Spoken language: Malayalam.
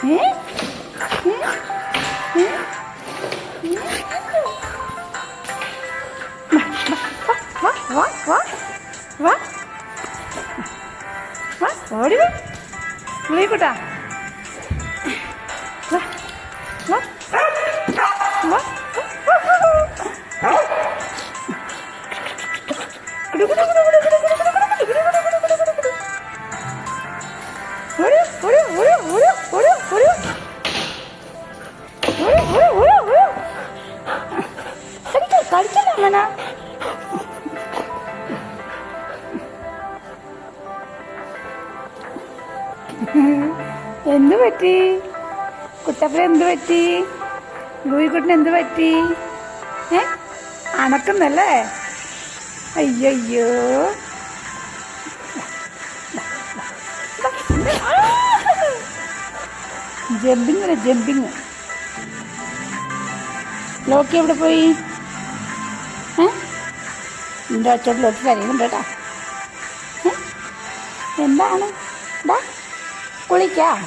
ഏ വാ വാ വാ വാ വാ ഓടി വാ വിളിക്കൂട്ടാ വാ വാ വാ കളിക്കല്ലോ അങ്ങനെ എന്ത് പറ്റി കുട്ടപ്പന? എന്ത് പറ്റി? ലൂയിക്കുട്ടിന് എന്ത് പറ്റി? അണക്കുന്നല്ലേ? അയ്യോ ജമ്പിങ് ജമ്പിങ്. ലോക്കി എവിടെ പോയി? എൻ്റെ അച്ചോട്ട് ലോക്കി കരയുന്നുണ്ട് കേട്ടാ. എന്താണ് കുളിക്കാം?